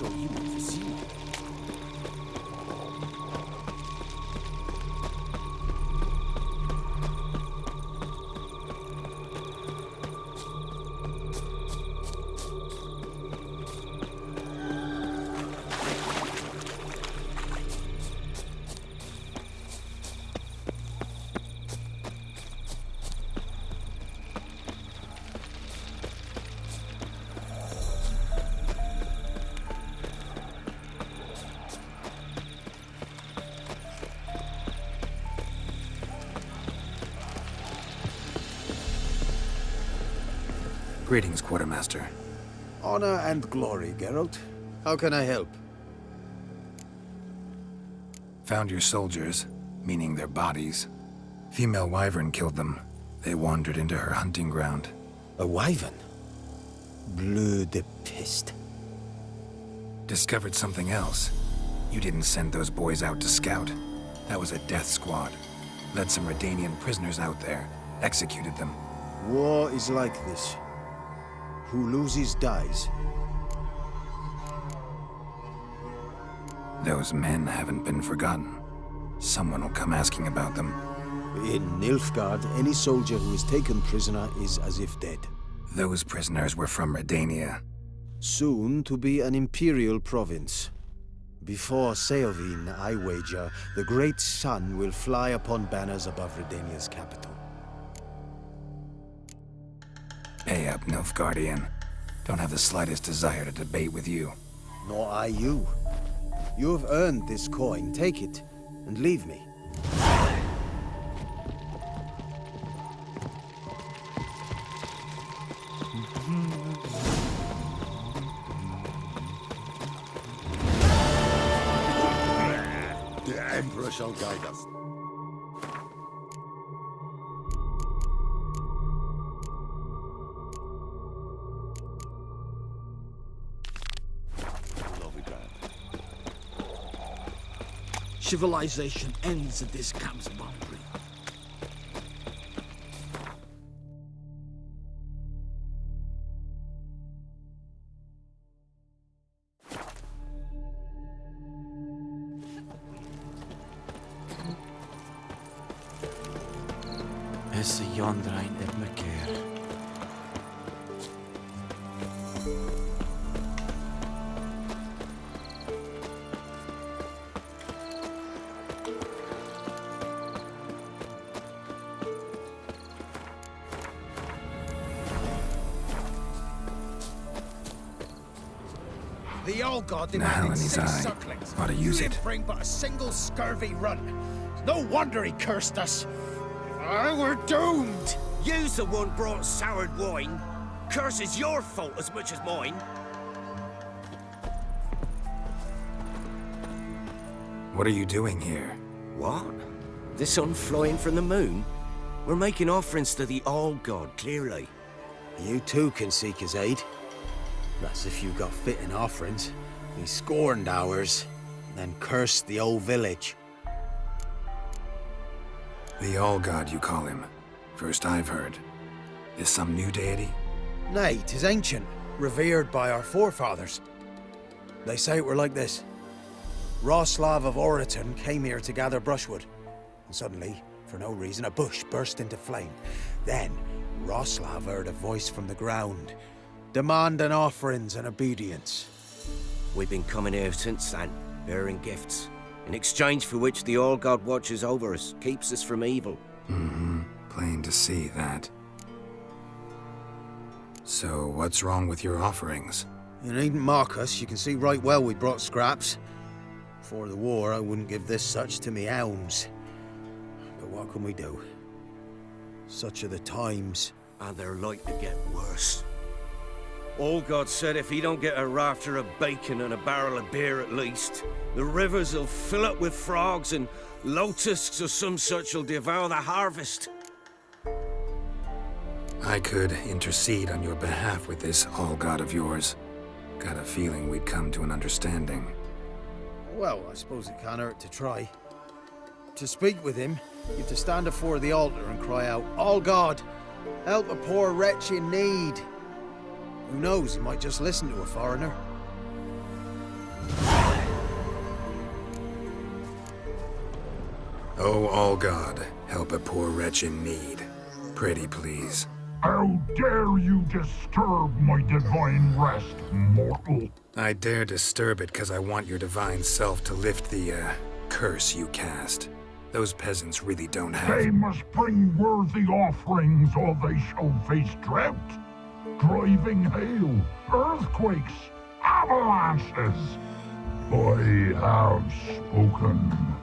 so jemand wie Sie. Greetings, Quartermaster. Honor and glory, Geralt. How can I help? Found your soldiers, meaning their bodies. Female wyvern killed them. They wandered into her hunting ground. A wyvern? Bleu de piste. Discovered something else. You didn't send those boys out to scout. That was a death squad. Led some Redanian prisoners out there. Executed them. War is like this. Who loses dies. Those men haven't been forgotten. Someone will come asking about them. In Nilfgaard, any soldier who is taken prisoner is as if dead. Those prisoners were from Redania. Soon to be an imperial province. Before Seovin, I wager, the great sun will fly upon banners above Redania's capital. Pay up, Nilfgaardian. Don't have the slightest desire to debate with you. Nor I you. You have earned this coin. Take it, and leave me. The Emperor shall guide us. Civilization ends at this camp's boundary. Esse jondrain et me keer. The old god Now in demanded his 6 eye. sucklings. Ought to use You it. didn't bring but a single scurvy run. No wonder he cursed us. We're doomed. You's the one brought soured wine. Curse is your fault as much as mine. What are you doing here? What? The sun flying from the moon? We're making offerings to the All-God, clearly. You too can seek his aid. That's if you got fitting offerings. He scorned ours, then cursed the old village. The All-God, you call him. First I've heard. Is some new deity? Nay, 'tis ancient, revered by our forefathers. They say it were like this. Roslav of Oriton came here to gather brushwood. And suddenly, for no reason, a bush burst into flame. Then, Roslav heard a voice from the ground, demanding offerings and obedience. We've been coming here since then, bearing gifts, in exchange for which the All-God watches over us, keeps us from evil. Mm-hmm. Plain to see that. So, what's wrong with your offerings? You needn't mock us. You can see right well we brought scraps. Before the war, I wouldn't give this such to me hounds. But what can we do? Such are the times. And they're like to get worse. All-God said if he don't get a rafter of bacon and a barrel of beer at least, the rivers will fill up with frogs and lotuses or some such will devour the harvest. I could intercede on your behalf with this All-God of yours. Got a feeling we'd come to an understanding. Well, I suppose it can't hurt to try. To speak with him, you have to stand before the altar and cry out, "All God, help a poor wretch in need." Who knows, he might just listen to a foreigner. Oh, all God, help a poor wretch in need. Pretty please. How dare you disturb my divine rest, mortal? I dare disturb it because I want your divine self to lift the, curse you cast. Those peasants really don't have— They must bring worthy offerings or they shall face drought, driving hail, earthquakes, avalanches. I have spoken.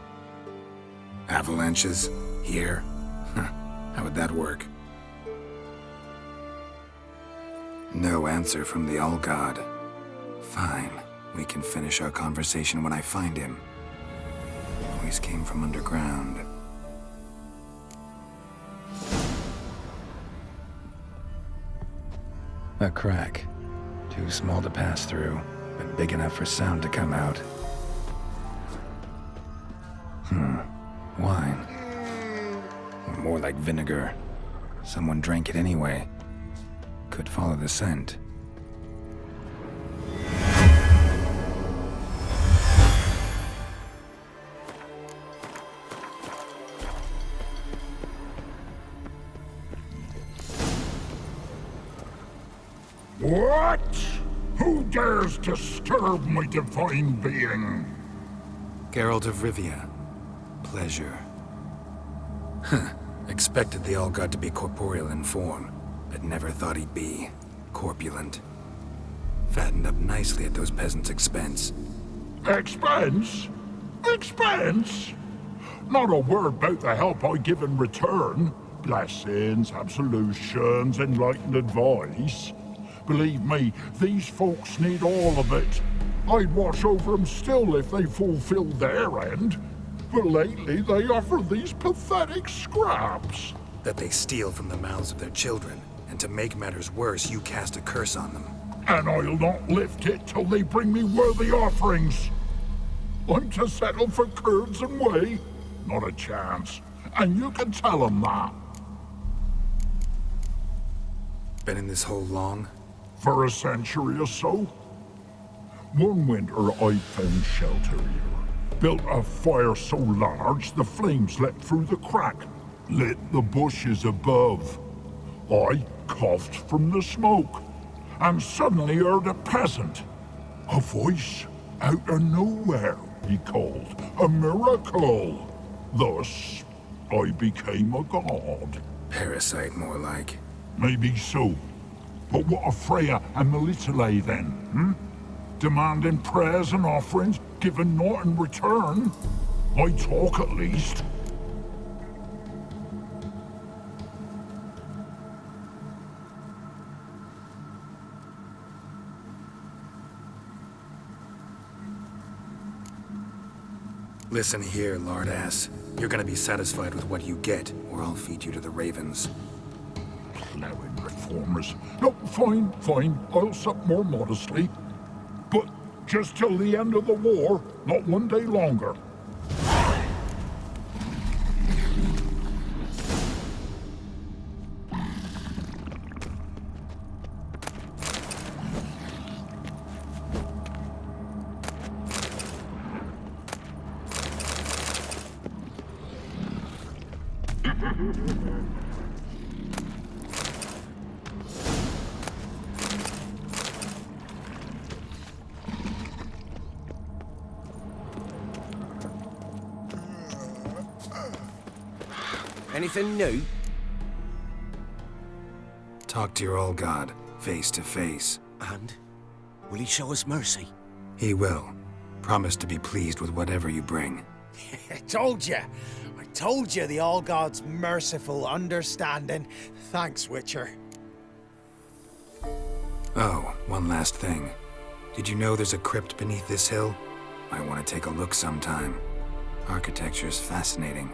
Avalanches? Here? How would that work? No answer from the All-God. Fine. We can finish our conversation when I find him. Always came from underground. A crack. Too small to pass through, but big enough for sound to come out. Wine. Or more like vinegar. Someone drank it anyway. Could follow the scent. What? Who dares disturb my divine being? Geralt of Rivia. Pleasure. Expected the All-God to be corporeal in form, but never thought he'd be corpulent. Fattened up nicely at those peasants' expense. Expense? Expense? Not a word about the help I give in return. Blessings, absolutions, enlightened advice. Believe me, these folks need all of it. I'd watch over them still if they fulfilled their end. But lately they offer these pathetic scraps. That they steal from the mouths of their children, and to make matters worse, you cast a curse on them. And I'll not lift it till they bring me worthy offerings. I'm to settle for curds and whey? Not a chance. And you can tell them that. Been in this hole long? For a century or so. One winter I found shelter here. Built a fire so large the flames leapt through the crack, lit the bushes above. I coughed from the smoke, and suddenly heard a peasant. A voice out of nowhere, he called. A miracle. Thus, I became a god. Parasite, more like. Maybe so. But what of Freya and Melitele then, Demanding prayers and offerings, giving naught in return? I talk at least. Listen here, lardass. You're gonna be satisfied with what you get, or I'll feed you to the ravens. Plowing reformers. No, fine. I'll sup more modestly. But just till the end of the war, not one day longer. Anything new? Talk to your All-God, face to face. And? Will he show us mercy? He will. Promise to be pleased with whatever you bring. I told you the All-God's merciful, understanding. Thanks, Witcher. Oh, one last thing. Did you know there's a crypt beneath this hill? I want to take a look sometime. Architecture's fascinating.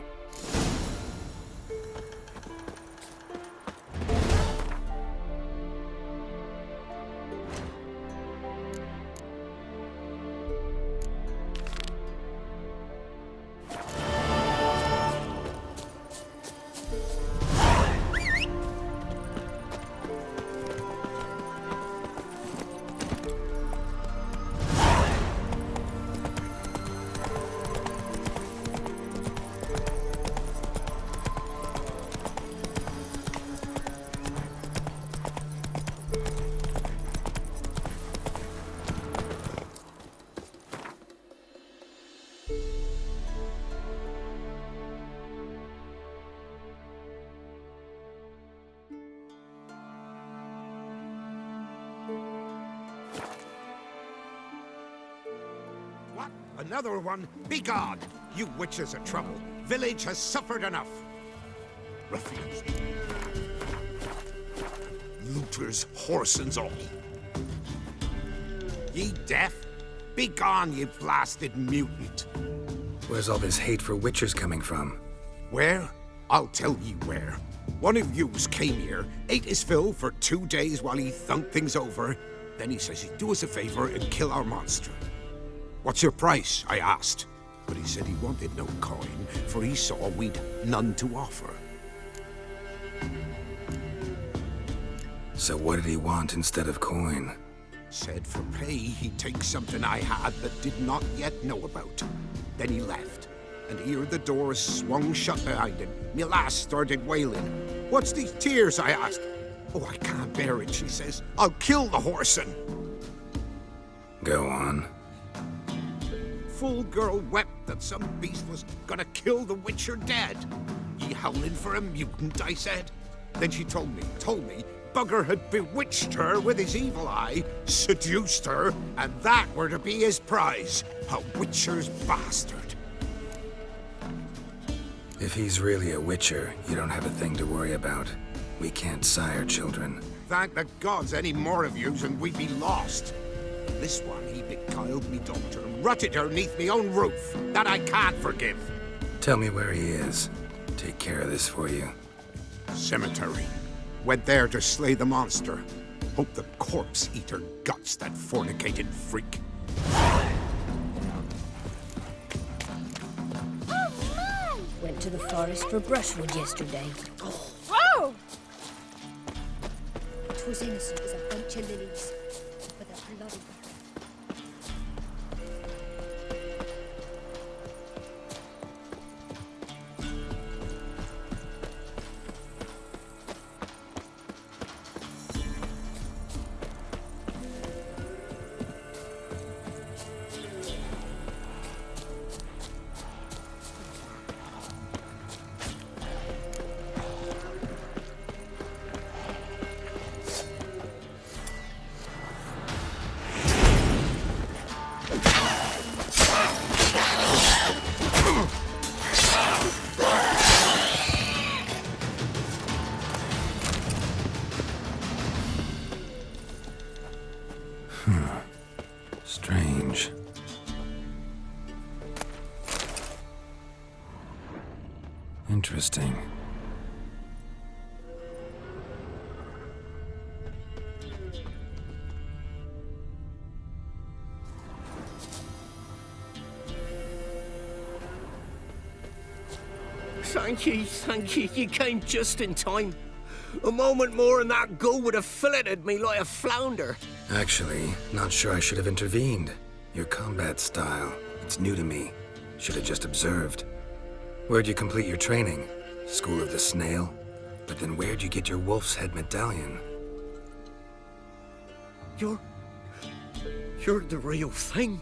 Another one? Begone! You witches of trouble. Village has suffered enough. Ruffians. Looters, whoresons all. Ye deaf? Begone, ye blasted mutant. Where's all this hate for witchers coming from? Where? I'll tell ye where. One of yous came here, ate his fill for 2 days while he thunked things over. Then he says he'd do us a favor and kill our monster. What's your price? I asked. But he said he wanted no coin, for he saw we'd none to offer. So what did he want instead of coin? Said for pay he'd take something I had that did not yet know about. Then he left, and here the doors swung shut behind him. Me lass started wailing. What's these tears? I asked. Oh, I can't bear it, she says. I'll kill the whoreson. Go on. Full girl wept that some beast was gonna kill the witcher dead. Ye howling for a mutant, I said. Then she told me, Bugger had bewitched her with his evil eye, seduced her, and that were to be his prize. A witcher's bastard. If he's really a witcher, you don't have a thing to worry about. We can't sire children. Thank the gods any more of yous and we'd be lost. This one, he beguiled me daughter, rutted her neath me own roof. That I can't forgive. Tell me where he is. Take care of this for you. Cemetery. Went there to slay the monster. Hope the corpse eat her guts, that fornicated freak. Went to the forest for brushwood yesterday. Whoa! 'Twas innocent as a bunch of lilies, but they're bloody. Strange. Interesting. Thank you. You came just in time. A moment more and that gull would have filleted me like a flounder. Actually, not sure I should have intervened. Your combat style, it's new to me. Should have just observed. Where'd you complete your training? School of the Snail? But then where'd you get your wolf's head medallion? You're the real thing?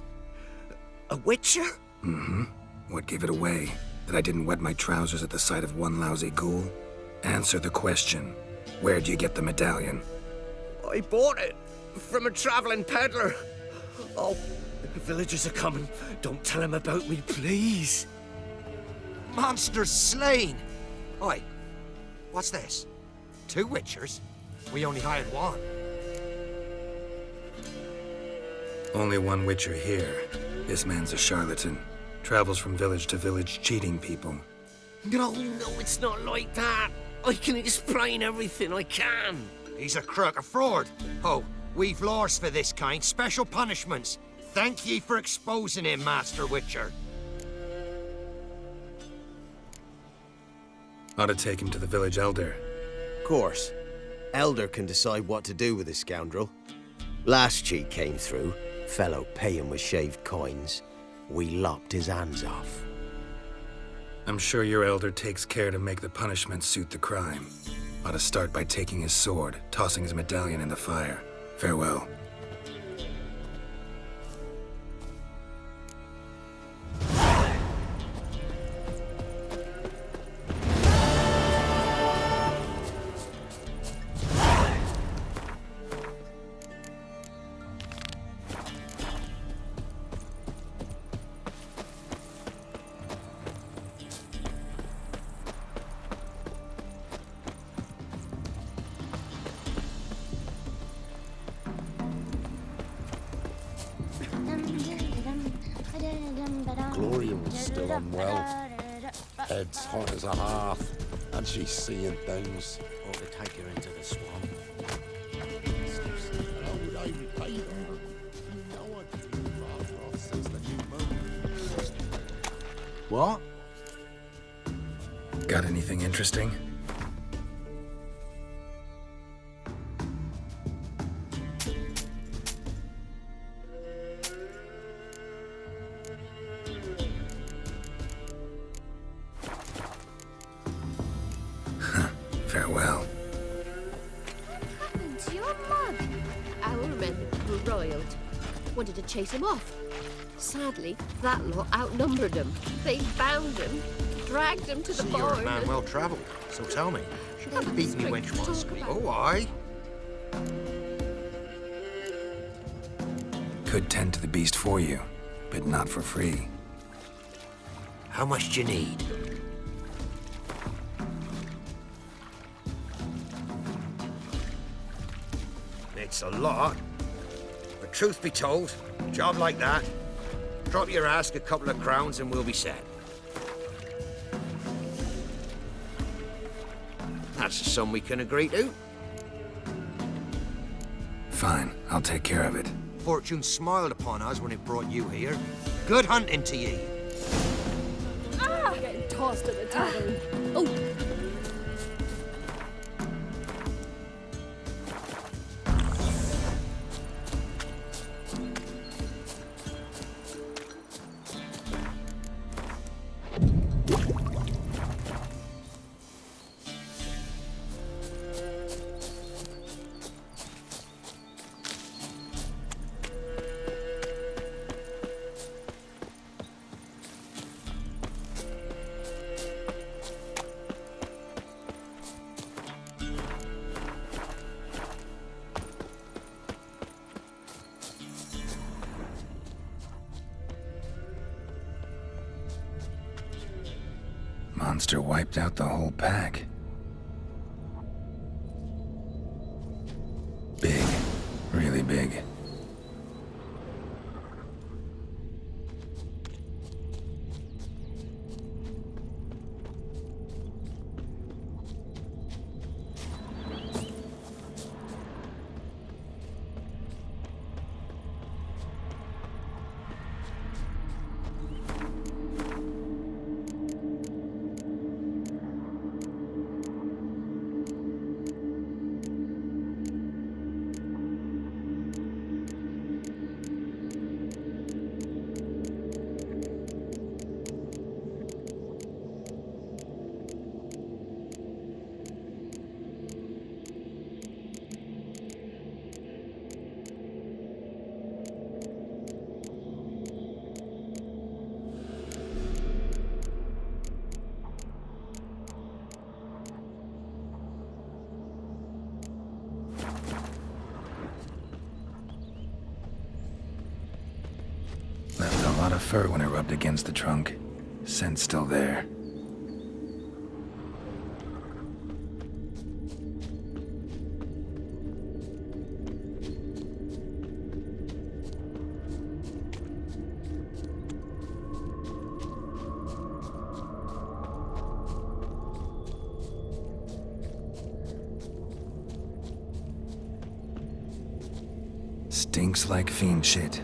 A witcher? Mm-hmm. What gave it away? That I didn't wet my trousers at the sight of one lousy ghoul? Answer the question. Where'd you get the medallion? I bought it from a traveling peddler. Oh, the villagers are coming. Don't tell them about me, please. Monsters slain! Oi, what's this? 2 witchers? We only hired one. Only one witcher here. This man's a charlatan. Travels from village to village cheating people. No, it's not like that. I can explain everything, I can. He's a crook, a fraud. Oh, we've laws for this kind, special punishments. Thank ye for exposing him, Master Witcher. Ought to take him to the village elder. Course. Elder can decide what to do with this scoundrel. Last cheat came through. Fellow pay him with shaved coins. We lopped his hands off. I'm sure your elder takes care to make the punishment suit the crime. Ought to start by taking his sword, tossing his medallion in the fire. Farewell. was still unwell. Head's hot as a hearth, and she's seeing things. Ought to take her into the swamp. How would I repay her? No one can do Rothroth since the new moon. What? Got anything interesting? Farewell. What happened to your mug? Our men were roiled. Wanted to chase him off. Sadly, that lot outnumbered him. They bound him, dragged him to the You're a barn. man well travelled, so tell me. Should I beat me wench once? Oh, aye. Could tend to the beast for you, but not for free. How much do you need? It's a lot. But truth be told, a job like that, drop your ask a couple of crowns and we'll be set. That's a sum we can agree to. Fine, I'll take care of it. Fortune smiled upon us when it brought you here. Good hunting to ye. Ah! Getting tossed at the tavern. Oh! Monster wiped out the whole pack. Big. Really big. Left a lot of fur when I rubbed against the trunk. Scent's still there. Stinks like fiend shit.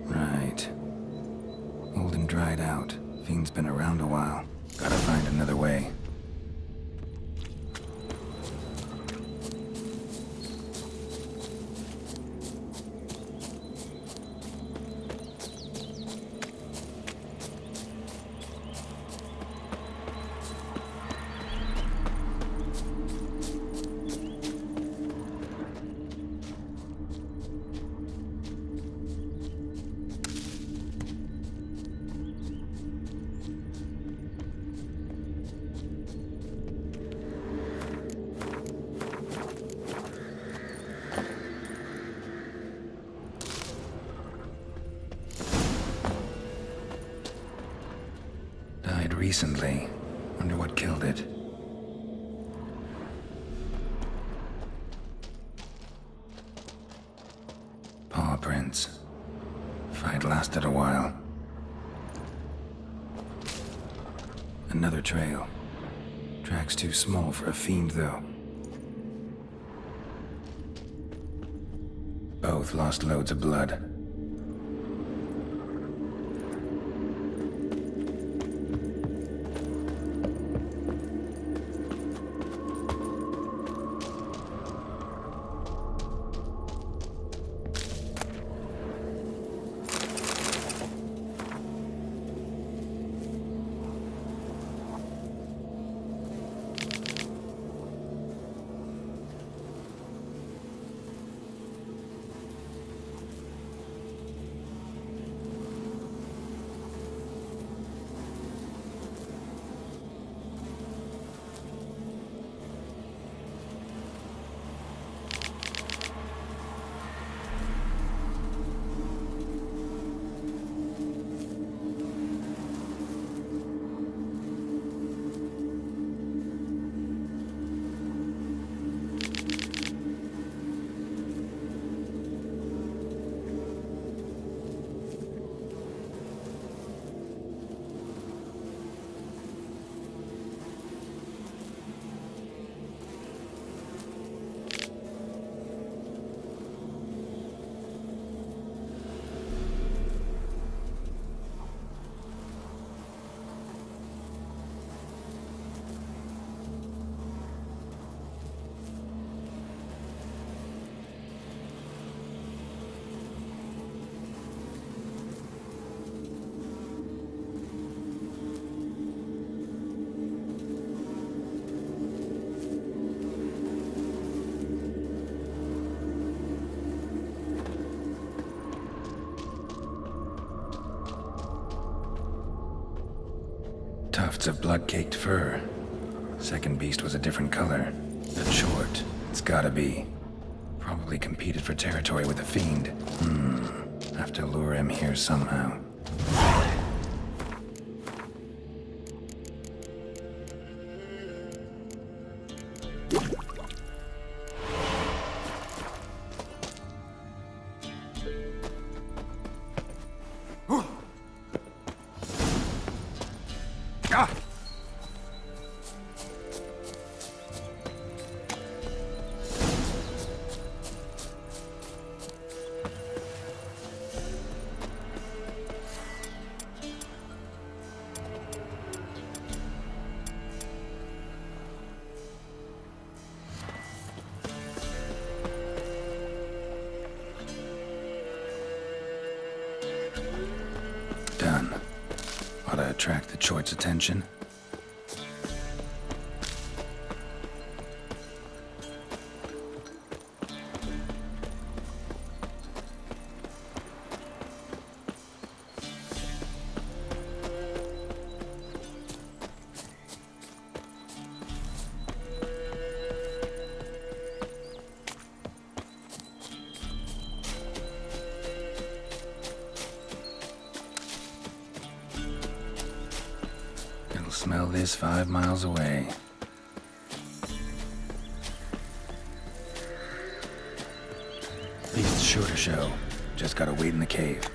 Right. Old and dried out. Fiend's been around a while. Gotta find another way. Died recently. Wonder what killed it. Paw prints. Fight lasted a while. Another trail. Track's too small for a fiend, though. Both lost loads of blood. Tufts of blood-caked fur. Second beast was a different color. But short. It's gotta be. Probably competed for territory with a fiend. Have to lure him here somehow. Done. Ought to attract the Choit's attention. Smell this 5 miles away. Beast's sure to show. Just gotta wait in the cave.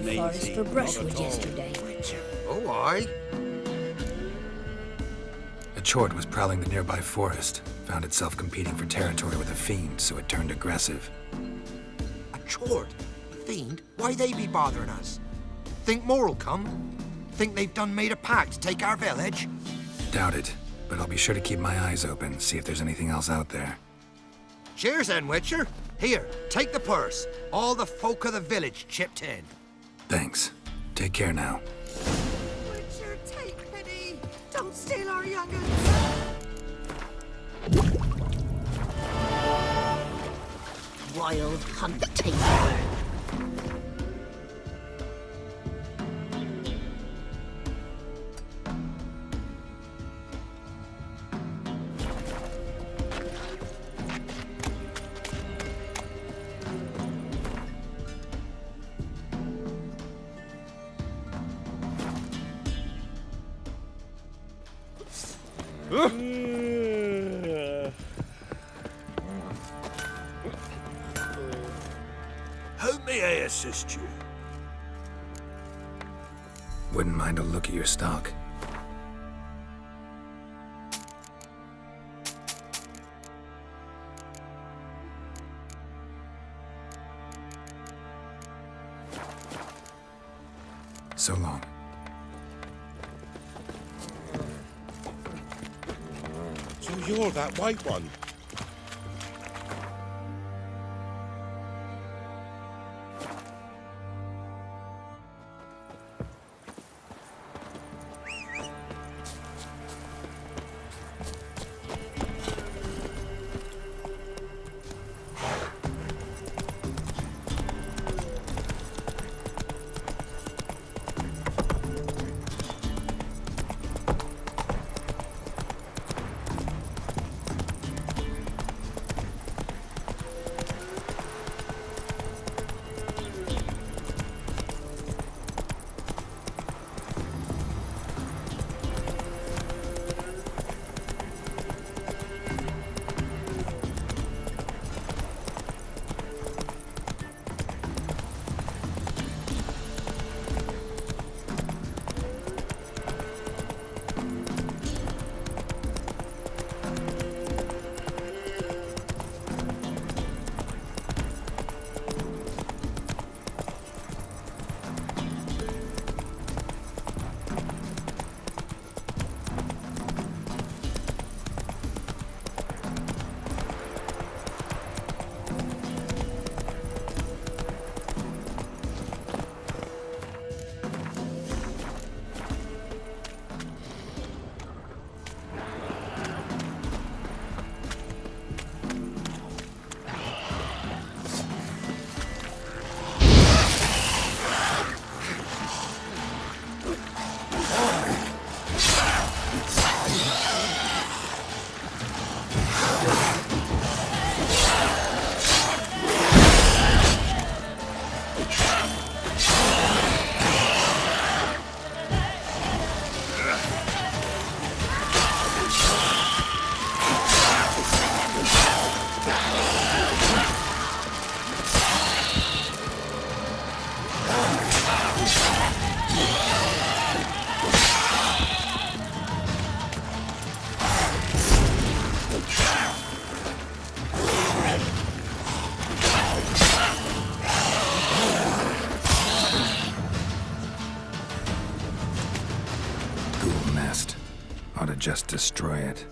the forest for brushwood yesterday. Oh, aye. A chort was prowling the nearby forest, found itself competing for territory with a fiend, so it turned aggressive. A chort? A fiend? Why they be bothering us? Think more'll come? Think they've done made a pact to take our village? Doubt it, but I'll be sure to keep my eyes open, see if there's anything else out there. Cheers then, Witcher. Here, take the purse. All the folk of the village chipped in. Thanks. Take care now. Witcher, take pity. Don't steal our young'uns. Wild hunting. How may I assist you? Wouldn't mind a look at your stock. So long. So you're that white one? Ought to just destroy it.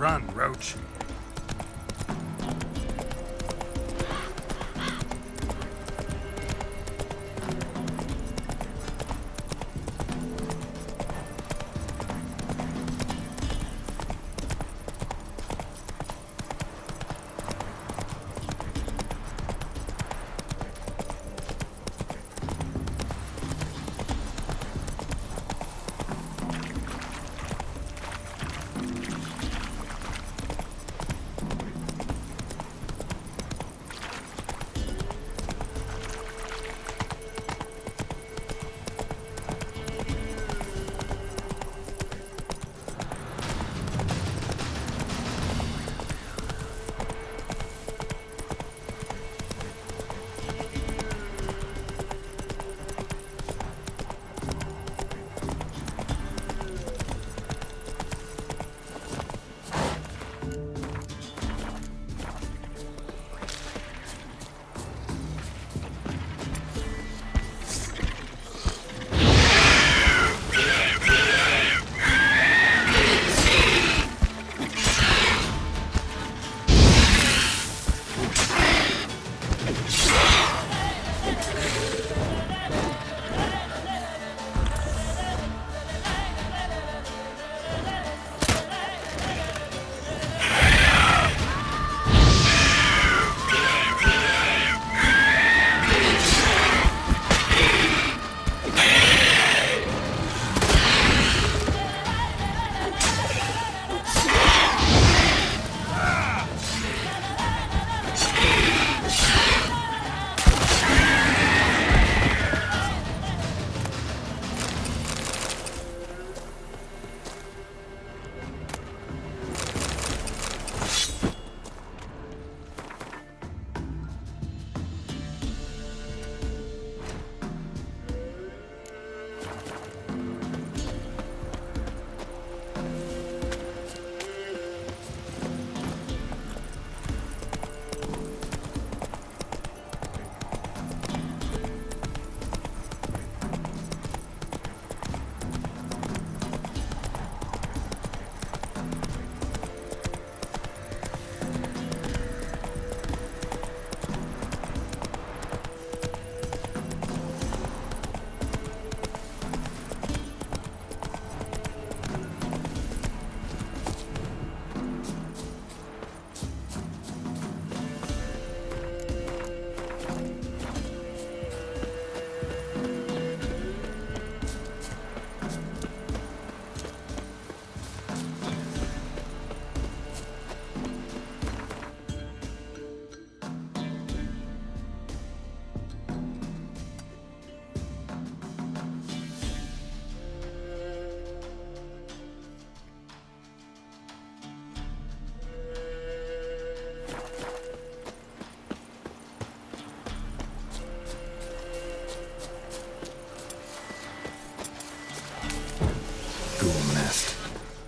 Run, Roach.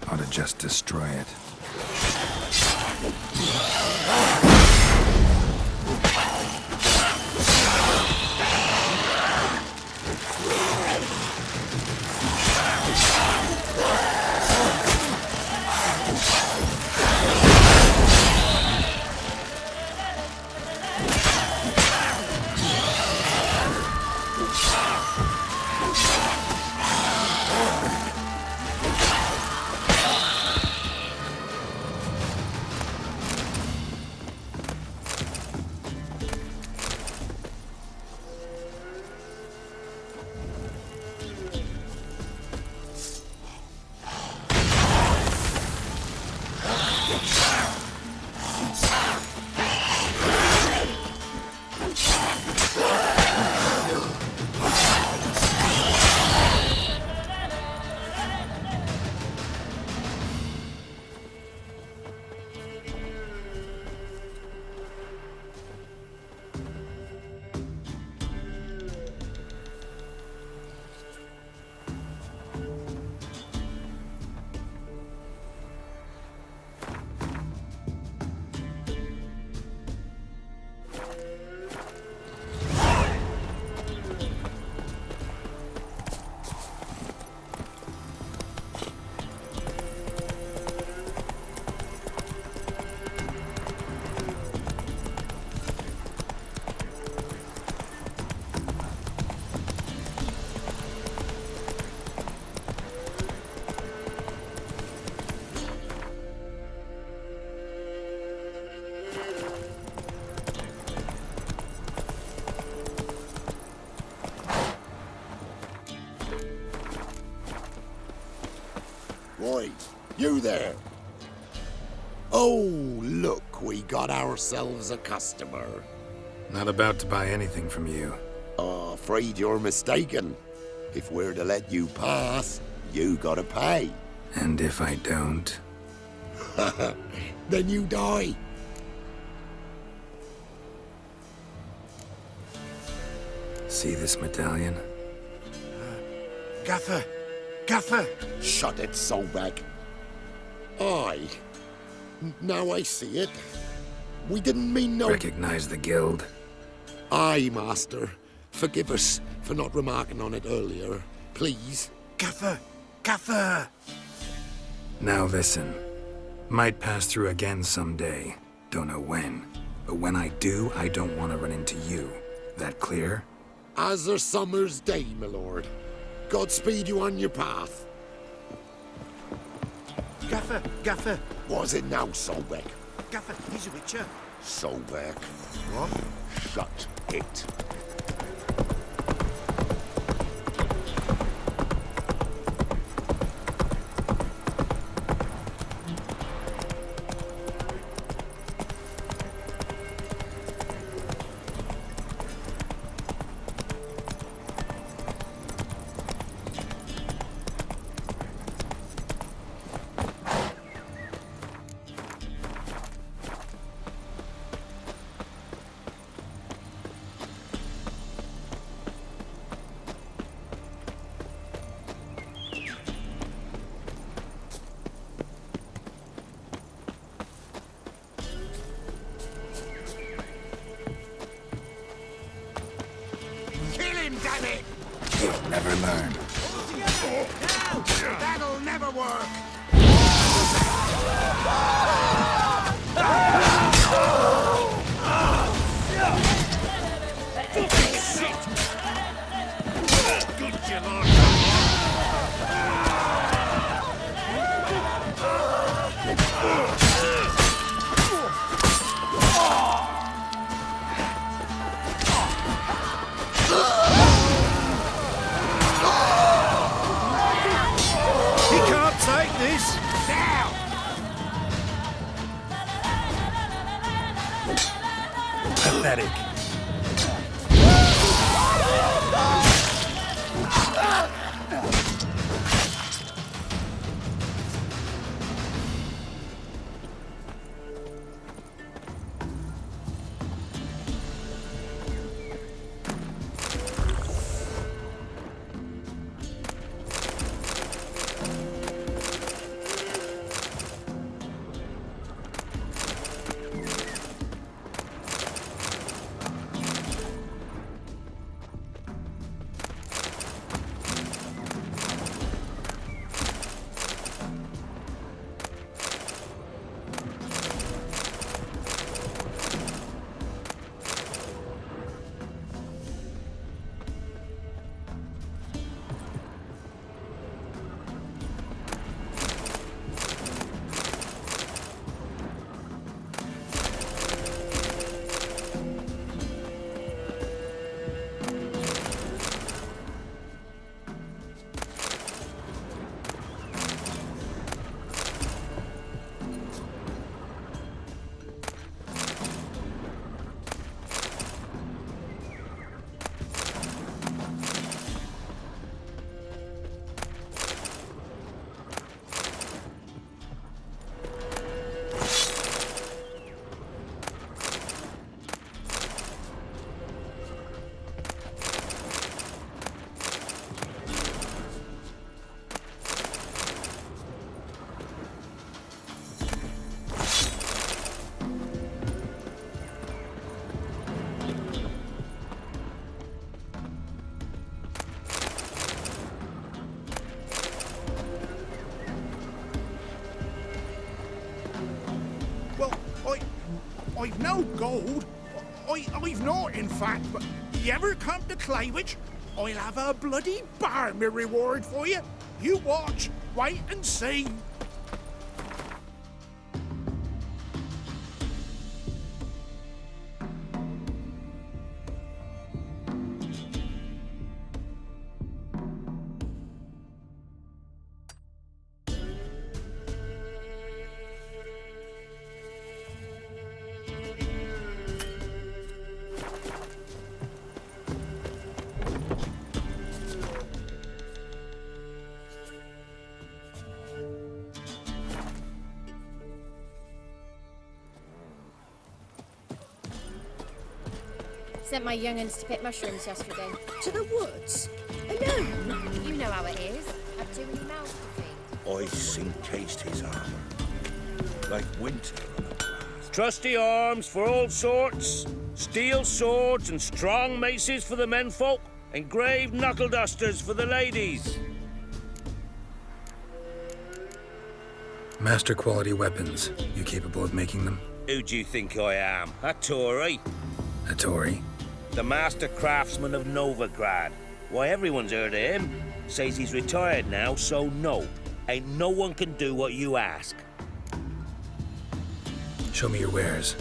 Ought to just destroy it. Oi, you there. Oh, look, we got ourselves a customer. Not about to buy anything from you. Afraid you're mistaken. If we're to let you pass, you gotta pay. And if I don't? Then you die. See this medallion? Gaffer! Gaffer! Shut it, Solbeck. Aye. Now I see it. We didn't mean no... Recognize the guild? Aye, Master. Forgive us for not remarking on it earlier. Please. Gaffer! Gaffer! Now listen. Might pass through again someday. Don't know when. But when I do, I don't want to run into you. That clear? As a summer's day, my lord. Godspeed you on your path. Gaffer, Gaffer. Was it now, Solbeck? Gaffer, he's a witcher. Solbeck. What? Shut it. Damn it! You'll never learn. That'll never work! Good Geralt. Take this! Down! Pathetic. I've no gold. I've not, in fact, but you ever come to Claywich, I'll have a bloody barmy reward for you. You watch, wait and see. Sent my young'uns to pick mushrooms yesterday. To the woods? Alone? You know how it is. I've too many mouths to feed. I've seen cased his armor. Like winter on a blast. Trusty arms for all sorts. Steel swords and strong maces for the menfolk. Engraved knuckle dusters for the ladies. Master quality weapons. You capable of making them? Who do you think I am? A Tory? A Tory? The master craftsman of Novigrad. Why, everyone's heard of him. Says he's retired now, so no. Ain't no one can do what you ask. Show me your wares.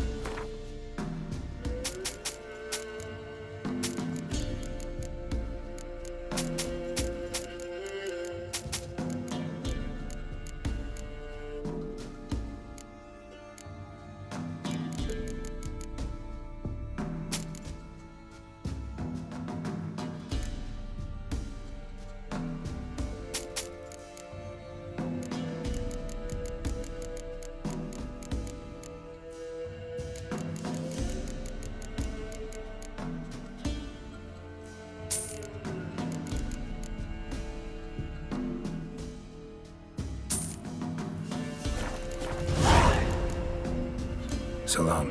So long.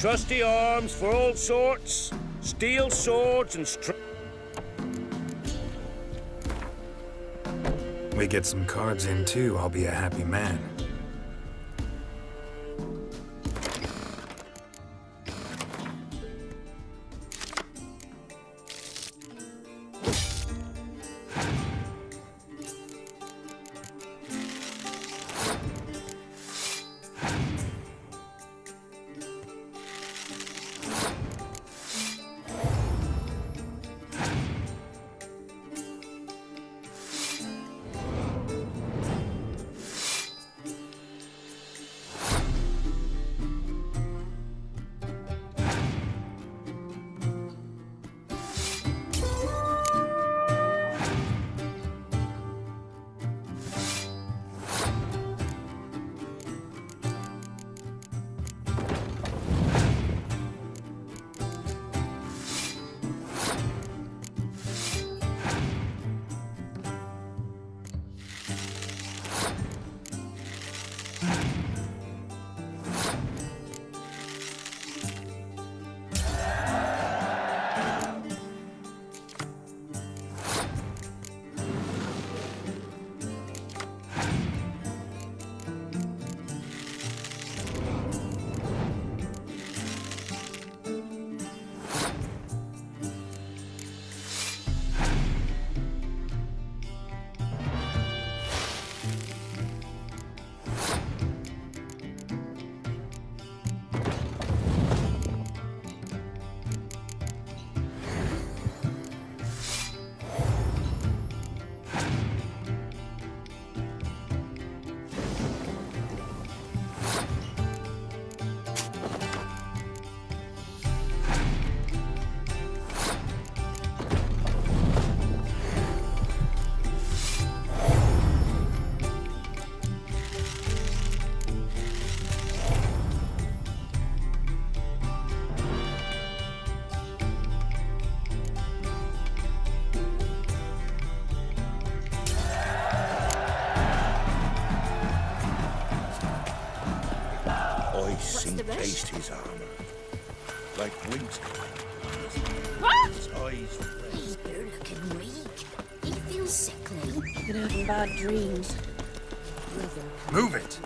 Trusty arms for all sorts. Steel swords and We get some cards in too, I'll be a happy man. fresh. taste his armor. Like winter. His eyes red. You're looking weak. He feels sickly. Been having bad dreams. Move it!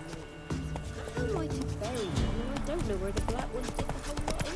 How am I to bury him when I don't know where the Black Ones did the whole lot in?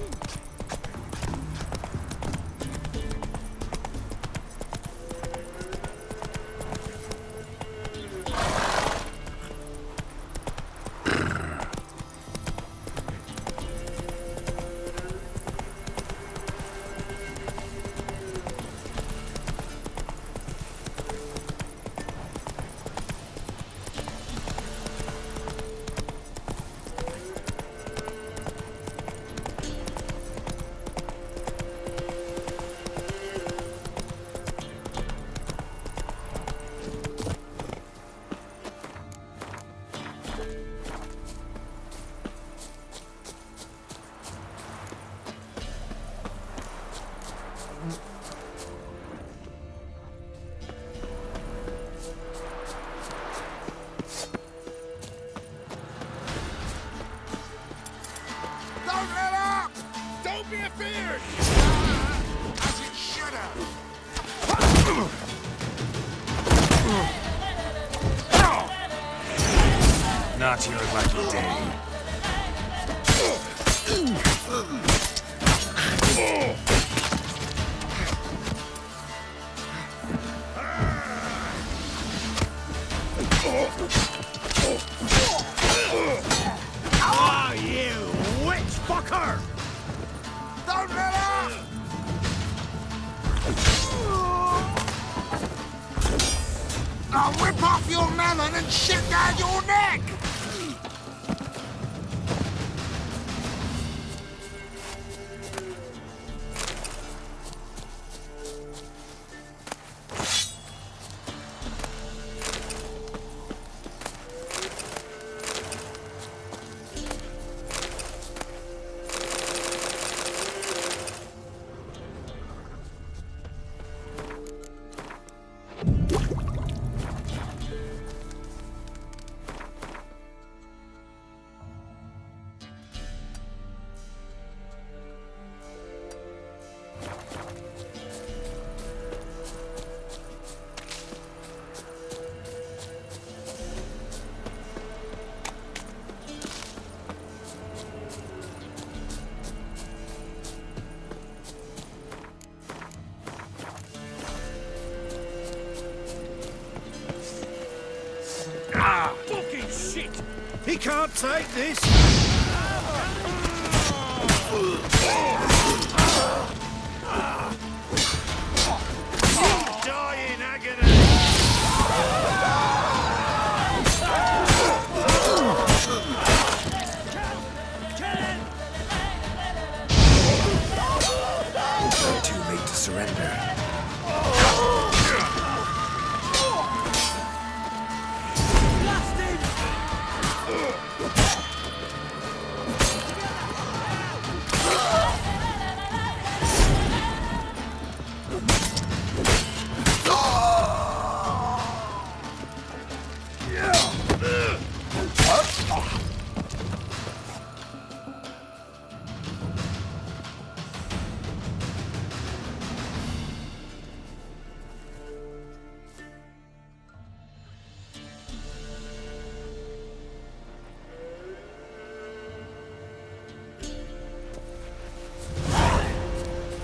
Don't let up! Don't be afeard! As it should have. Not your lucky day. Ah, you witch fucker! Don't let up! I'll rip off your melon and shit down your neck! Ah, fucking shit! He can't take this! You die in agony! Too late to surrender.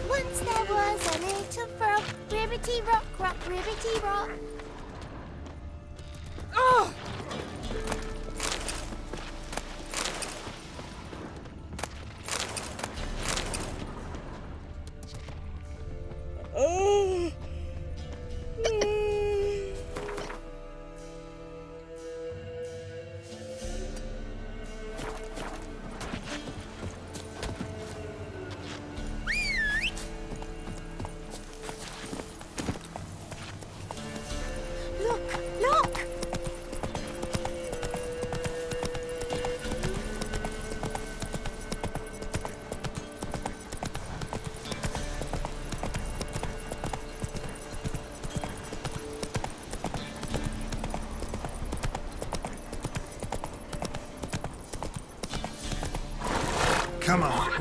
Once there was a little frog, ribbity rock, rock, ribbity rock. Oh! Look! Come on.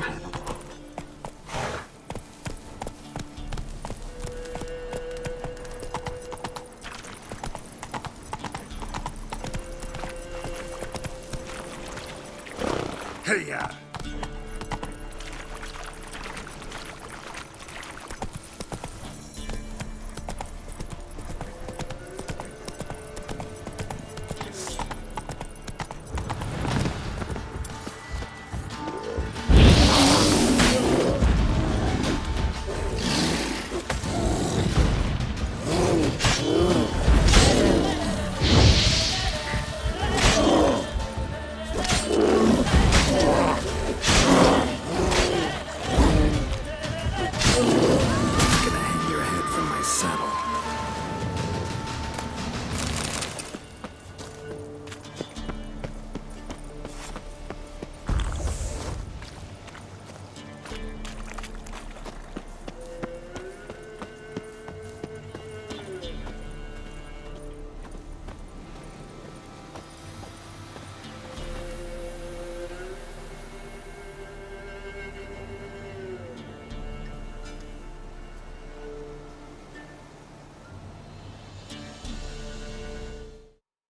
Hey-ya!